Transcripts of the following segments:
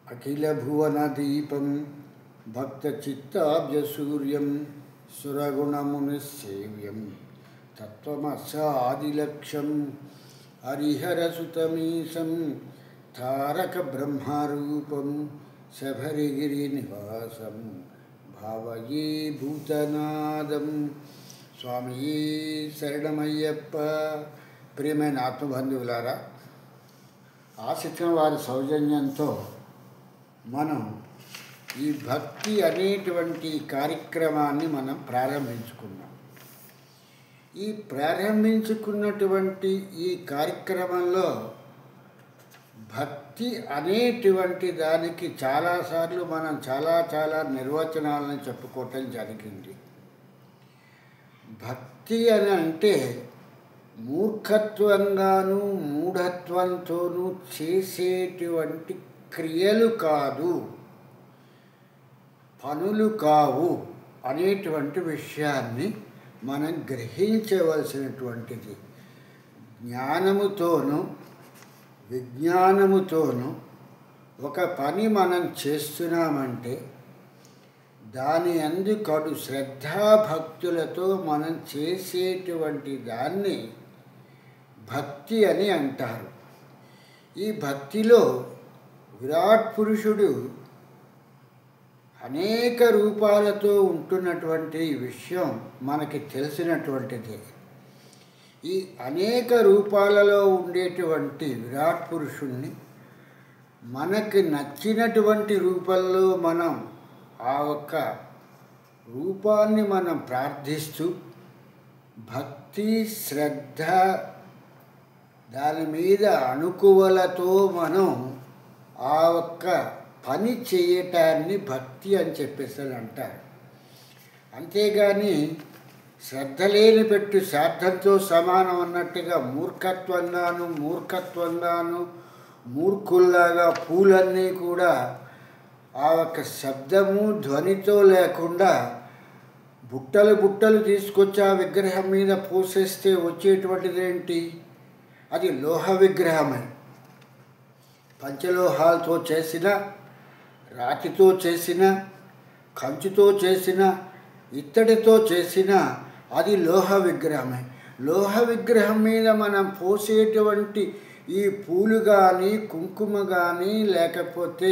అఖిలభువనదీపం భక్తచిత్తాబ్జసూర్యం సురగుణమునిసేవ్యం తత్వమస్యాదిలక్ష్యం హరిహరసుతమీశం తారకబ్రహ్మరూపం శబరిగిరినివాసం భావయే భూతనాదం. స్వామియే శరణమయ్యప్ప. ప్రియమైన ఆత్మబంధువులారా, ఆశించిన వారి సౌజన్యంతో మనం ఈ భక్తి అనేటువంటి కార్యక్రమాన్ని మనం ప్రారంభించుకున్నాం. ఈ ప్రారంభించుకున్నటువంటి ఈ కార్యక్రమంలో భక్తి అనేటువంటి దానికి చాలాసార్లు మనం చాలా నిర్వచనాలను చెప్పుకోవటం జరిగింది. భక్తి అని అంటే మూర్ఖత్వంగాను మూఢత్వంతోనూ చేసేటువంటి క్రియలు కాదు, పనులు కావు అనేటువంటి విషయాన్ని మనం గ్రహించవలసినటువంటిది. జ్ఞానముతోనూ విజ్ఞానముతోనూ ఒక పని మనం చేస్తున్నామంటే దాని యందు కడు శ్రద్ధాభక్తులతో మనం చేసేటువంటి దాన్ని భక్తి అని అంటారు. ఈ భక్తిలో విరాట్ పురుషుడు అనేక రూపాలతో ఉంటున్నటువంటి విషయం మనకి తెలిసినటువంటిది. ఈ అనేక రూపాలలో ఉండేటువంటి విరాట్ పురుషుణ్ణి మనకి నచ్చినటువంటి రూపంలో మనం ఆ ఒక్క రూపాన్ని మనం ప్రార్థిస్తూ భక్తి శ్రద్ధ దాని మీద అణుకువలతో మనం ఆ ఒక్క పని చేయటాన్ని భక్తి అని చెప్పేసి అంటారు. అంతేగాని శ్రద్ధ లేని పెట్టు శ్రాద్ధంతో సమానం అన్నట్టుగా మూర్ఖత్వంగాను మూర్ఖుల్లాగా పూలన్నీ కూడా ఆ ఒక్క శబ్దము ధ్వనితో లేకుండా బుట్టలు తీసుకొచ్చి ఆ విగ్రహం మీద పోసేస్తే వచ్చేటువంటిది ఏంటి? అది లోహ విగ్రహమే. పంచలోహాలతో చేసిన, రాతితో చేసిన, కంచుతో చేసిన, ఇత్తడితో చేసిన అది లోహ విగ్రహమే. లోహ విగ్రహం మీద మనం పోసేటువంటి ఈ పూలు కానీ కుంకుమ కానీ లేకపోతే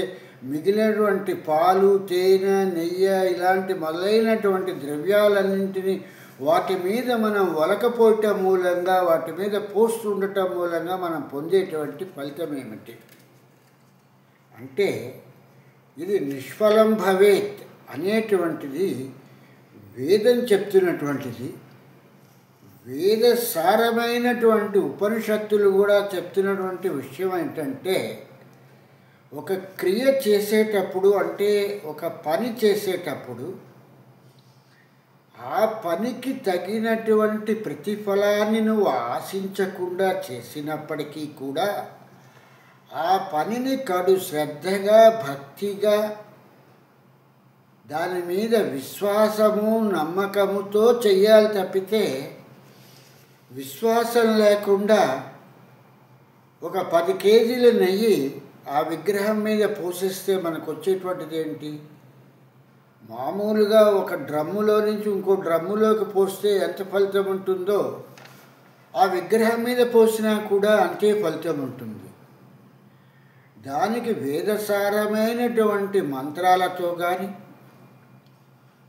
మిగిలినటువంటి పాలు తేనె నెయ్యి ఇలాంటి మొదలైనటువంటి ద్రవ్యాలన్నింటినీ వాటి మీద మనం వలకపోయటం మూలంగా వాటి మీద పోస్తుండటం మూలంగా మనం పొందేటువంటి ఫలితం ఏమిటి అంటే ఇది నిష్ఫలం భవేత్ అనేటువంటిది వేదం చెప్తున్నటువంటిది. వేద సారమైనటువంటి ఉపనిషత్తులు కూడా చెప్తున్నటువంటి విషయం ఏంటంటే ఒక క్రియ చేసేటప్పుడు అంటే ఒక పని చేసేటప్పుడు ఆ పనికి తగినటువంటి ప్రతిఫలాన్ని నువ్వు ఆశించకుండా చేసినప్పటికీ కూడా ఆ పనిని కడు శ్రద్ధగా భక్తిగా దాని మీద విశ్వాసము నమ్మకముతో చెయ్యాలి తప్పితే విశ్వాసం లేకుండా ఒక 10 కేజీల నెయ్యి ఆ విగ్రహం మీద పోసేస్తే మనకు వచ్చేటువంటిది ఏంటి? మామూలుగా ఒక డ్రమ్ములో నుంచి ఇంకో డ్రమ్ములోకి పోస్తే ఎంత ఫలితం ఉంటుందో ఆ విగ్రహం మీద పోసినా కూడా అంతే ఫలితం ఉంటుంది. దానికి వేదసారమైనటువంటి మంత్రాలతో కానీ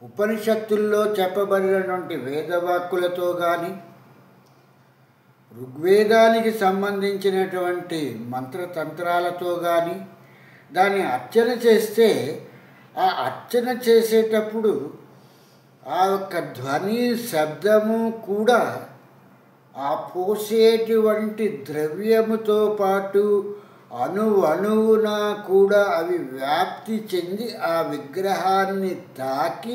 ఉపనిషత్తుల్లో చెప్పబడినటువంటి వేదవాక్కులతో కానీ ఋగ్వేదానికి సంబంధించినటువంటి మంత్రతంత్రాలతో కానీ దాన్ని అర్చన చేస్తే ఆ అర్చన చేసేటప్పుడు ఆ యొక్క ధ్వని శబ్దము కూడా ఆ పోసేటువంటి ద్రవ్యముతో పాటు అణువున కూడా అవి వ్యాప్తి చెంది ఆ విగ్రహాన్ని తాకి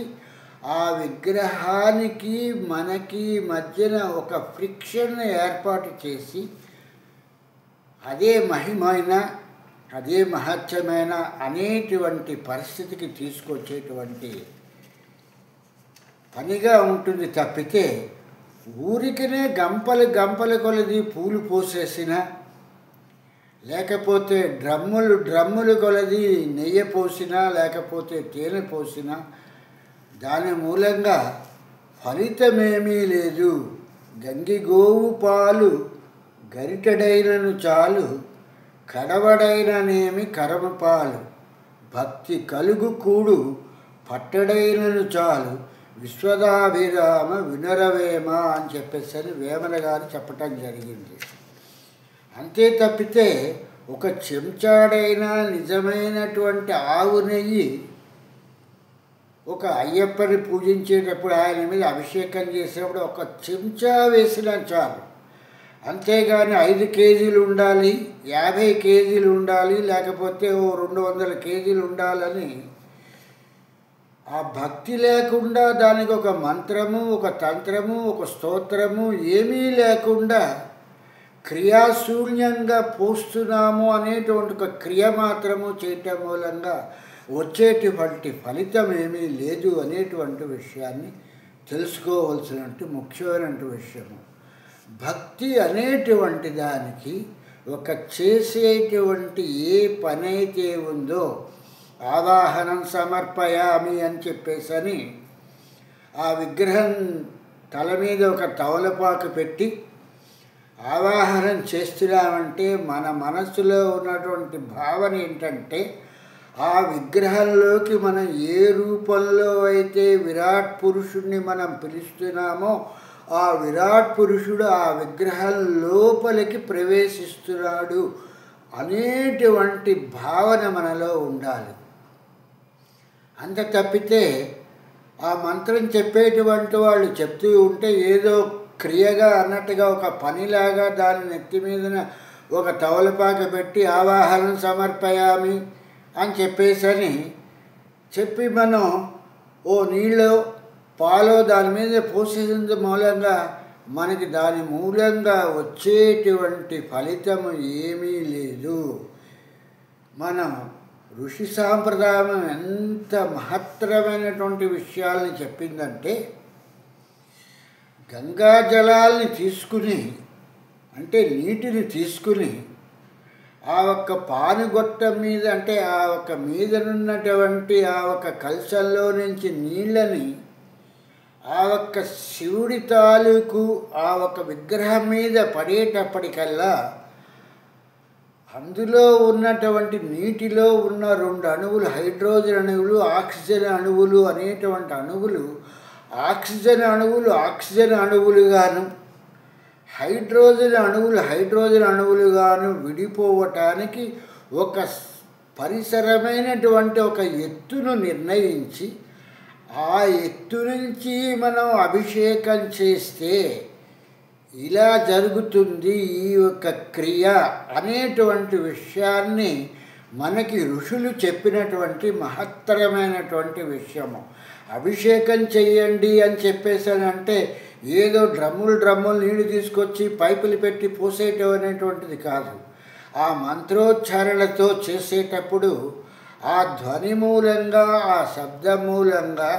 ఆ విగ్రహానికి మనకి మధ్యన ఒక ఫ్రిక్షన్ ఏర్పాటు చేసి అదే మహిమైన అదే మహత్యమైన అనేటువంటి పరిస్థితికి తీసుకొచ్చేటువంటి పనిగా ఉంటుంది తప్పితే ఊరికనే గంపలు కొలది పూలు పోసేసిన లేకపోతే డ్రమ్ములు కొలది నెయ్యి పోసినా లేకపోతే తేనె పోసినా దాని మూలంగా ఫలితమేమీ లేదు. గంగిగోవు పాలు గరిటెడైనను చాలు, కడవడైననేమి కరమపాలు, భక్తి కలుగు కూడు పట్టడైనను చాలు, విశ్వదాభిరామ వినరవేమ అని చెప్పేసి వేమన గారు చెప్పటం జరిగింది. అంతే తప్పితే ఒక చెంచాడైనా నిజమైనటువంటి ఆవు నెయ్యి ఒక అయ్యప్పని పూజించేటప్పుడు ఆయన మీద అభిషేకం చేసేటప్పుడు ఒక చెంచా వేసినా చాలు. అంతేగాని 5 కేజీలు ఉండాలి, 50 కేజీలు ఉండాలి, లేకపోతే 200 కేజీలు ఉండాలని ఆ భక్తి లేకుండా దానికి ఒక మంత్రము, ఒక తంత్రము, ఒక స్తోత్రము ఏమీ లేకుండా క్రియాశూన్యంగా పోస్తున్నాము అనేటువంటి ఒక క్రియ మాత్రము చేయటం మూలంగా వచ్చేటువంటి ఫలితం ఏమీ లేదు అనేటువంటి విషయాన్ని తెలుసుకోవాల్సినటువంటి ముఖ్యమైనటువంటి విషయము. భక్తి అనేటువంటి దానికి ఒక చేసేటువంటి ఏ పని అయితే ఉందో ఆవాహనం సమర్పయామి అని చెప్పేసని ఆ విగ్రహం తల మీద ఒక తవలపాకు పెట్టి ఆవాహనం చేస్తున్నామంటే మన మనస్సులో ఉన్నటువంటి భావన ఏంటంటే ఆ విగ్రహంలోకి మనం ఏ రూపంలో అయితే విరాట్ పురుషుణ్ణి మనం పిలుస్తున్నామో ఆ విరాట్ పురుషుడు ఆ విగ్రహం లోపలికి ప్రవేశిస్తున్నాడు అనేటువంటి భావన మనలో ఉండాలి. అంత తప్పితే ఆ మంత్రం చెప్పేటువంటి వాళ్ళు చెప్తూ ఉంటే ఏదో క్రియగా అన్నట్టుగా ఒక పనిలాగా దాని నెత్తి మీదన ఒక తవలపాక పెట్టి ఆవాహనం సమర్పయామి అని చెప్పేసని చెప్పి మనం నీళ్ళు పాలో దాని మీద పోసేందు మూలంగా మనకి దాని మూలంగా వచ్చేటువంటి ఫలితము ఏమీ లేదు. మనం ఋషి సాంప్రదాయం ఎంత మహత్తరమైనటువంటి విషయాల్ని చెప్పిందంటే గంగా జలాల్ని తీసుకుని అంటే నీటిని తీసుకుని ఆ ఒక్క పానుగొట్టం మీద అంటే ఆ ఒక్క మీదనున్నటువంటి ఆ ఒక్క కలశంలో నుంచి నీళ్ళని ఆ ఒక్క శివుడి తాలూకు ఆ ఒక్క విగ్రహం మీద పడేటప్పటికల్లా అందులో ఉన్నటువంటి నీటిలో ఉన్న 2 అణువులు హైడ్రోజన్ అణువులు ఆక్సిజన్ అణువులు అనేటువంటి అణువులు ఆక్సిజన్ అణువులుగాను హైడ్రోజన్ అణువులుగాను విడిపోవటానికి ఒక పరిసరమైనటువంటి ఒక ఎత్తును నిర్ణయించి ఆ ఎత్తు నుంచి మనం అభిషేకం చేస్తే ఇలా జరుగుతుంది ఈ యొక్క క్రియ అనేటువంటి విషయాన్ని మనకి ఋషులు చెప్పినటువంటి మహత్తరమైనటువంటి విషయము. అభిషేకం చెయ్యండి అని చెప్పేసానంటే ఏదో డ్రమ్ములు నీళ్లు తీసుకొచ్చి పైపులు పెట్టి పోసేయటం అనేటువంటిది కాదు. ఆ మంత్రోచ్చారణతో చేసేటప్పుడు ఆ ధ్వని మూలంగా ఆ శబ్దం మూలంగా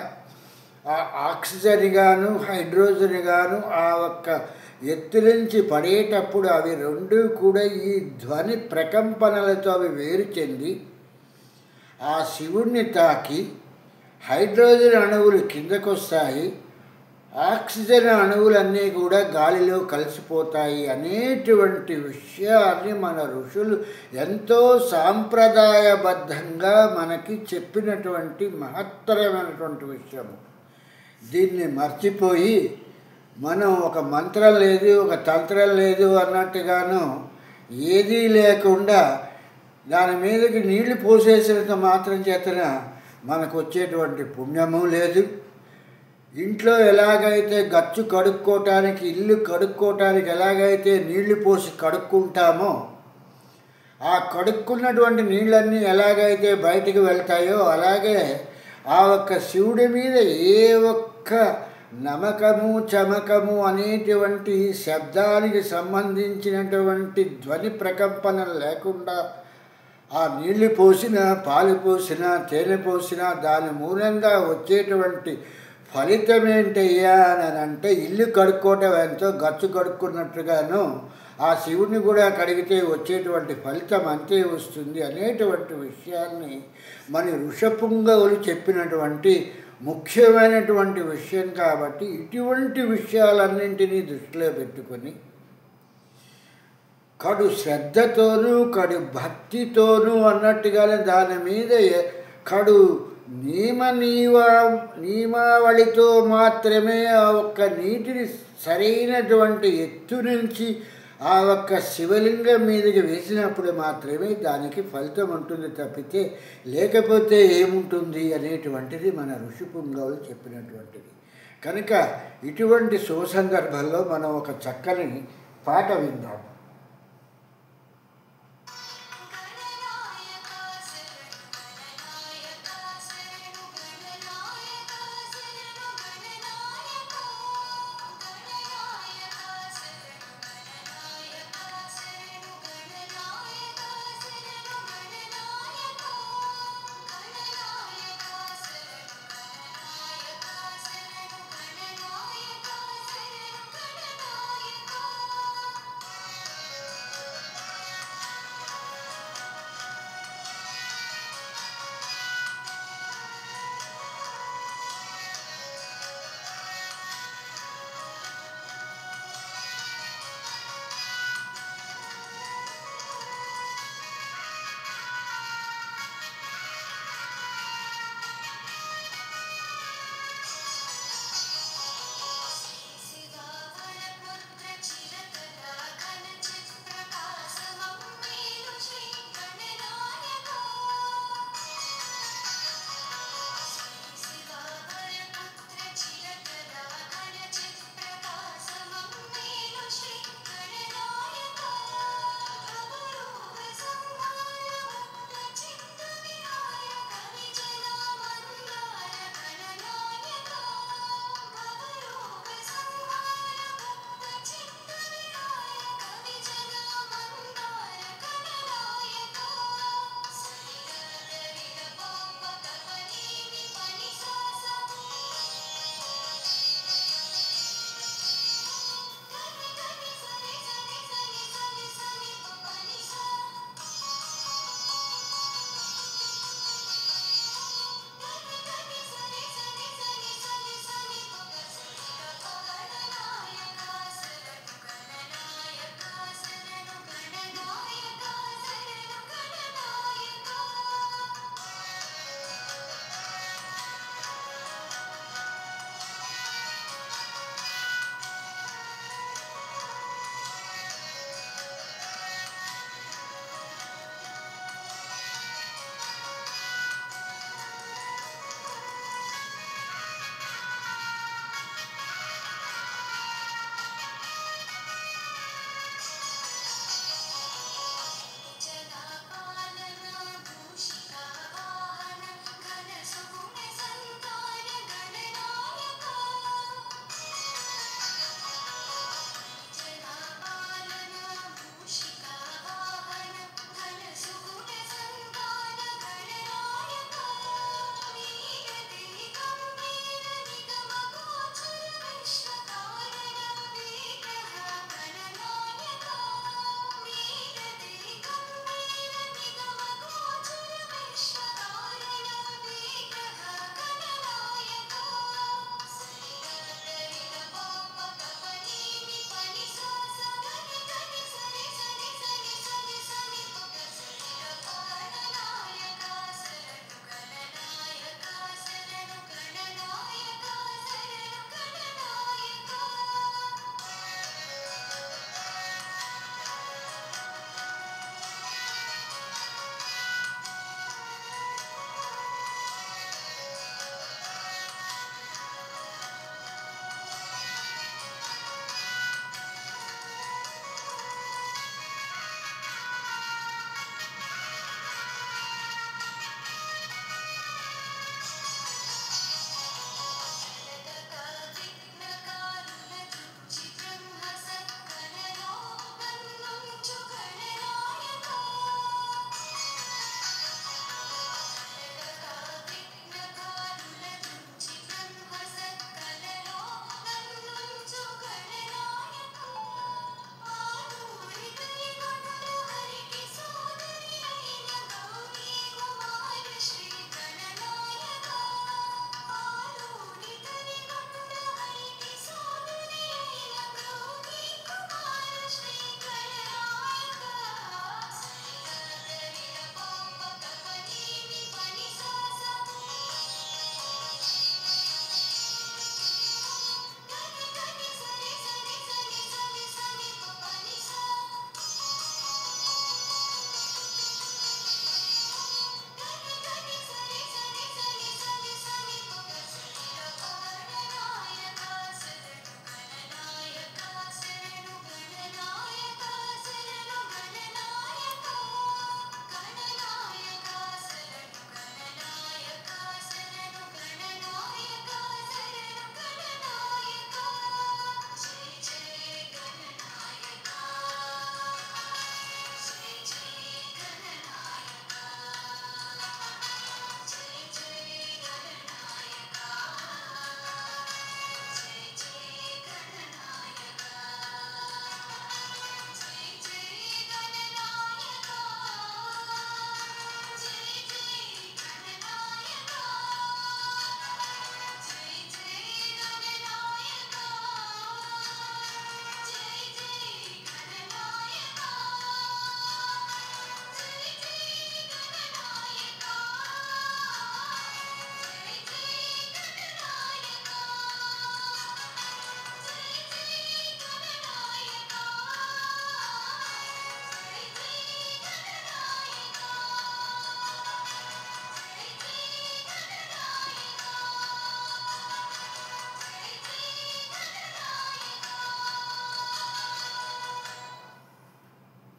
ఆ ఆక్సిజన్ గాను హైడ్రోజన్ గాను ఆ ఒక్క ఎత్తు నుంచి పడేటప్పుడు అవి 2 కూడా ఈ ధ్వని ప్రకంపనలతో అవి వేరు చెంది ఆ శివుణ్ణి తాకి హైడ్రోజన్ అణువులు కిందకు వస్తాయి, ఆక్సిజన్ అణువులన్నీ కూడా గాలిలో కలిసిపోతాయి అనేటువంటి విషయాన్ని మన ఋషులు ఎంతో సాంప్రదాయబద్ధంగా మనకి చెప్పినటువంటి మహత్తరమైనటువంటి విషయము. దీన్ని మర్చిపోయి మనం ఒక మంత్రం లేదు ఒక తంత్రం లేదు అన్నట్టుగాను ఏదీ లేకుండా దాని మీదకి నీళ్లు పోసేసినంత మాత్రం చేతన మనకు వచ్చేటువంటి పుణ్యము లేదు. ఇంట్లో ఎలాగైతే గచ్చు కడుక్కోవటానికి ఇల్లు కడుక్కోవటానికి ఎలాగైతే నీళ్లు పోసి కడుక్కుంటామో ఆ కడుక్కున్నటువంటి నీళ్ళన్నీ ఎలాగైతే బయటికి వెళ్తాయో అలాగే ఆ ఒక్క శివుడి మీద ఏ ఒక్క నమకము చమకము అనేటువంటి శబ్దానికి సంబంధించినటువంటి ధ్వని ప్రకంపన లేకుండా ఆ నీళ్లు పోసినా పాలు పోసినా తేనె పోసినా దాని మూలంగా వచ్చేటువంటి ఫలితం ఏంటయ్యా అని అంటే ఇల్లు కడుక్కోవటం ఎంతో గచ్చు కడుక్కున్నట్టుగాను ఆ శివుడిని కూడా కడిగితే వచ్చేటువంటి ఫలితం అంతే వస్తుంది అనేటువంటి విషయాన్ని మన ఋషపుంగవులు చెప్పినటువంటి ముఖ్యమైనటువంటి విషయం. కాబట్టి ఇటువంటి విషయాలన్నింటినీ దృష్టిలో పెట్టుకొని కడు శ్రద్ధతోనూ కడు భక్తితోనూ అన్నట్టుగానే దాని మీద కడు నియమావళితో మాత్రమే ఆ ఒక్క నీటిని సరైనటువంటి ఎత్తు నుంచి ఆ ఒక్క శివలింగం మీదకి వేసినప్పుడు మాత్రమే దానికి ఫలితం ఉంటుంది తప్పితే లేకపోతే ఏముంటుంది అనేటువంటిది మన ఋషిపుంగవులు చెప్పినటువంటిది. కనుక ఇటువంటి సందర్భంలో మనం ఒక చక్కని పాట విందాం.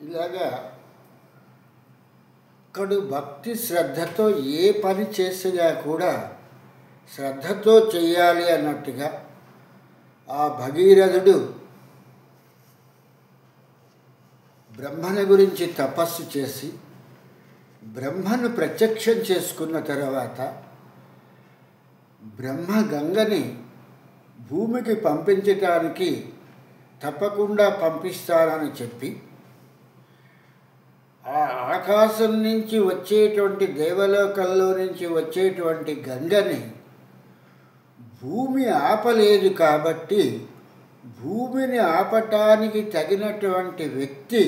ఇలాగా ఒకడు భక్తి శ్రద్ధతో ఏ పని చేసినా కూడా శ్రద్ధతో చెయ్యాలి అన్నట్టుగా ఆ భగీరథుడు బ్రహ్మను గురించి తపస్సు చేసి బ్రహ్మను ప్రత్యక్షం చేసుకున్న తర్వాత బ్రహ్మ గంగని భూమికి పంపించటానికి తప్పకుండా పంపిస్తానని చెప్పి ఆ ఆకాశం నుంచి వచ్చేటువంటి దేవలోకంలో నుంచి వచ్చేటువంటి గంగని భూమి ఆపలేదు కాబట్టి భూమిని ఆపటానికి తగినటువంటి వ్యక్తి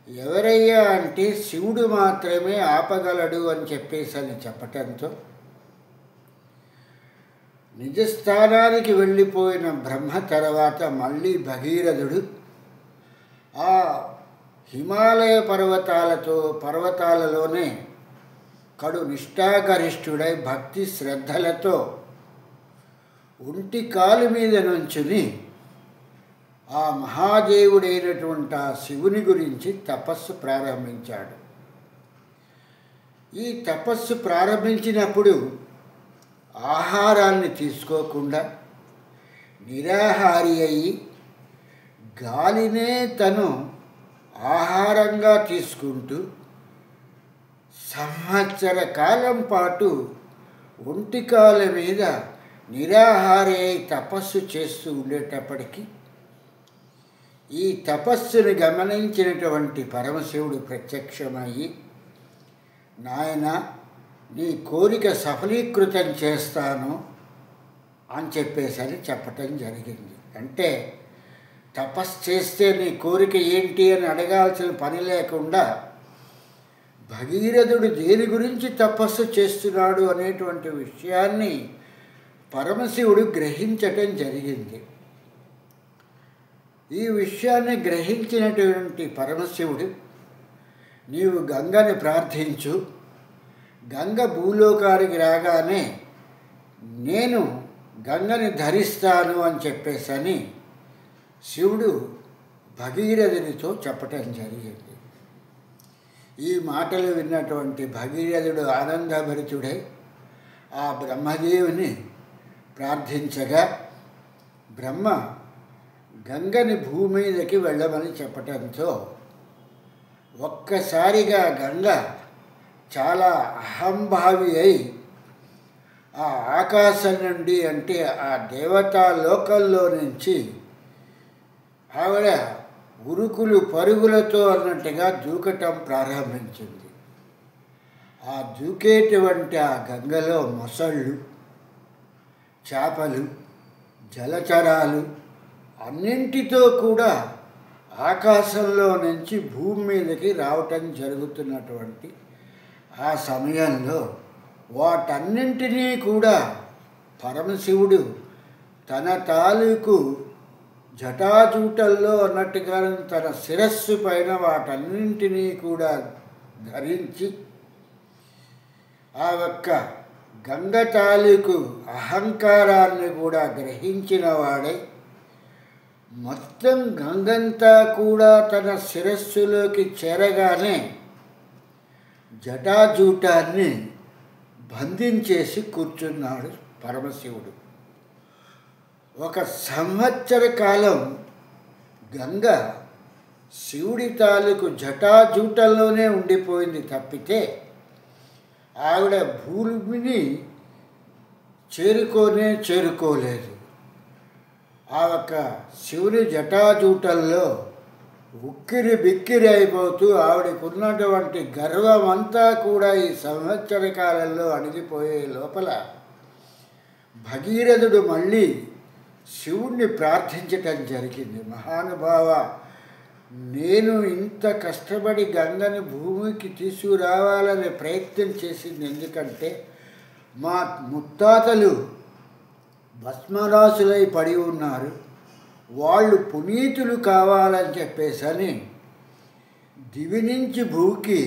ఎవరయ్యా అంటే శివుడు మాత్రమే ఆపగలడు అని చెప్పేసి చెప్పటంతో నిజస్థానానికి వెళ్ళిపోయిన బ్రహ్మ తర్వాత మళ్ళీ భగీరథుడు ఆ హిమాలయ పర్వతాలలోనే కడు నిష్ఠాగరిష్ఠుడై భక్తి శ్రద్ధలతో ఒంటి కాలు మీద నుంచుని ఆ మహాదేవుడైనటువంటి ఆ శివుని గురించి తపస్సు ప్రారంభించాడు. ఈ తపస్సు ప్రారంభించినప్పుడు ఆహారాన్ని తీసుకోకుండా నిరాహారి అయి గాలినే తను ఆహారంగా తీసుకుంటూ సంవత్సర కాలం పాటు ఒంటికాల మీద నిరాహారి అయి తపస్సు చేస్తూ ఉండేటప్పటికీ ఈ తపస్సును గమనించినటువంటి పరమశివుడు ప్రత్యక్షమయ్యి, నాయన నీ కోరిక సఫలీకృతం చేస్తాను అని చెప్పేసరి చెప్పటం జరిగింది. అంటే తపస్సు చేస్తే నీ కోరిక ఏంటి అని అడగాల్సిన పని లేకుండా భగీరథుడు దేని గురించి తపస్సు చేస్తున్నాడు అనేటువంటి విషయాన్ని పరమశివుడు గ్రహించటం జరిగింది. ఈ విషయాన్ని గ్రహించినటువంటి పరమశివుడు, నీవు గంగని ప్రార్థించు, గంగ భూలోకానికి రాగానే నేను గంగని ధరిస్తాను అని చెప్పేసని శివుడు భగీరథునితో చెప్పటం జరిగింది. ఈ మాటలు విన్నటువంటి భగీరథుడు ఆనందభరితుడై ఆ బ్రహ్మదేవుని ప్రార్థించగా బ్రహ్మ గంగని భూమి మీదకి వెళ్ళమని చెప్పటంతో ఒక్కసారిగా గంగ చాలా అహంభావి అయి ఆ ఆకాశం నుండి అంటే ఆ దేవతా లోకంలో నుంచి ఆవిడ ఉరుకులు పరుగులతో అన్నట్టుగా దూకటం ప్రారంభించింది. ఆ దూకేటువంటి ఆ గంగలో మొసళ్ళు, చేపలు, జలచరాలు అన్నింటితో కూడా ఆకాశంలో నుంచి భూమి మీదకి రావటం జరుగుతున్నటువంటి ఆ సమయంలో వాటన్నింటినీ కూడా పరమశివుడు తన తాలూకు జటాజూటల్లో అన్నట్టుగా తన శిరస్సు పైన వాటన్నింటినీ కూడా ధరించి ఆ ఒక్క గంగ తాలూకు అహంకారాన్ని కూడా గ్రహించిన వాడై మొత్తం గంగంతా కూడా తన శిరస్సులోకి చేరగానే జటాజూటాన్ని బంధించేసి కూర్చున్నాడు పరమశివుడు. ఒక సంవత్సర కాలం గంగ శివుడి తాలూకు జటాజూటంలోనే ఉండిపోయింది తప్పితే ఆవిడ భూమిని చేరుకోలేదు. ఆ ఒక్క శివుని జటాజూటంలో ఉక్కిరి బిక్కిరి అయిపోతూ ఆవిడకున్నటువంటి గర్వం అంతా కూడా ఈ సంవత్సర కాలంలో అణిగిపోయే లోపల భగీరథుడు మళ్ళీ శివుణ్ణి ప్రార్థించటం జరిగింది. మహానుభావ, నేను ఇంత కష్టపడి గంగని భూమికి తీసుకురావాలనే ప్రయత్నం చేసింది ఎందుకంటే మా ముత్తాతలు భస్మరాసులై పడి ఉన్నారు, వాళ్ళు పునీతులు కావాలని చెప్పేసని దివి నుంచి భూకి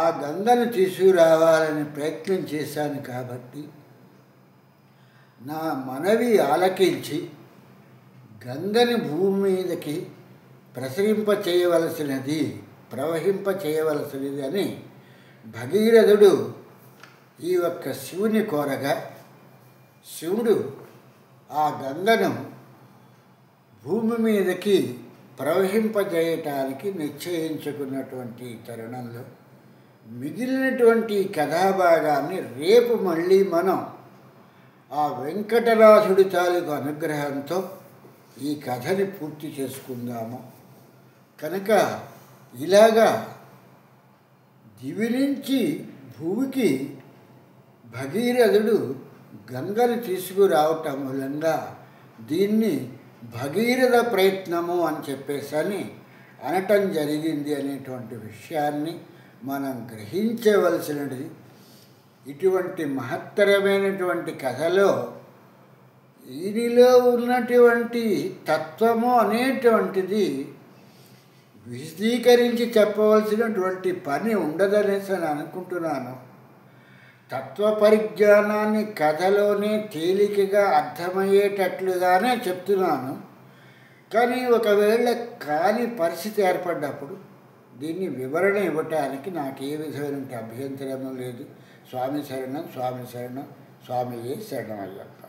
ఆ గంగను తీసుకురావాలని ప్రయత్నం చేశాను. కాబట్టి నా మనవి ఆలకించి గంగని భూమి మీదకి ప్రసరింప చేయవలసినది ప్రవహింప చేయవలసినది అని భగీరథుడు ఈ ఒక్క శివుని కోరగా శివుడు ఆ గంగను భూమి మీదకి ప్రవహింపజేయటానికి నిశ్చయించుకున్నటువంటి తరుణంలో మిగిలినటువంటి కథాభాగాన్ని రేపు మళ్ళీ మనం ఆ వెంకటనాథుడి తాలూకు అనుగ్రహంతో ఈ కథని పూర్తి చేసుకుందాము. కనుక ఇలాగా దివి నుంచి భూమికి భగీరథుడు గంగను తీసుకురావటం మూలంగా దీన్ని భగీరథ ప్రయత్నము అని చెప్పేసి అనటం జరిగింది అనేటువంటి విషయాన్ని మనం గ్రహించవలసినది. ఇటువంటి మహత్తరమైనటువంటి కథలో దీనిలో ఉన్నటువంటి తత్వము అనేటువంటిది విశదీకరించి చెప్పవలసినటువంటి పని ఉండదనేసి అని అనుకుంటున్నాను. తత్వ పరిజ్ఞానాన్ని కథలోనే తేలికగా అర్థమయ్యేటట్లుగానే చెప్తున్నాను. కానీ ఒకవేళ కాని పరిస్థితి ఏర్పడ్డప్పుడు దీన్ని వివరణ ఇవ్వటానికి నాకు ఏ విధమైన అభ్యంతరము లేదు. స్వామి శరణం, స్వామి శరణం, స్వామియే శరణమయ్యప్ప.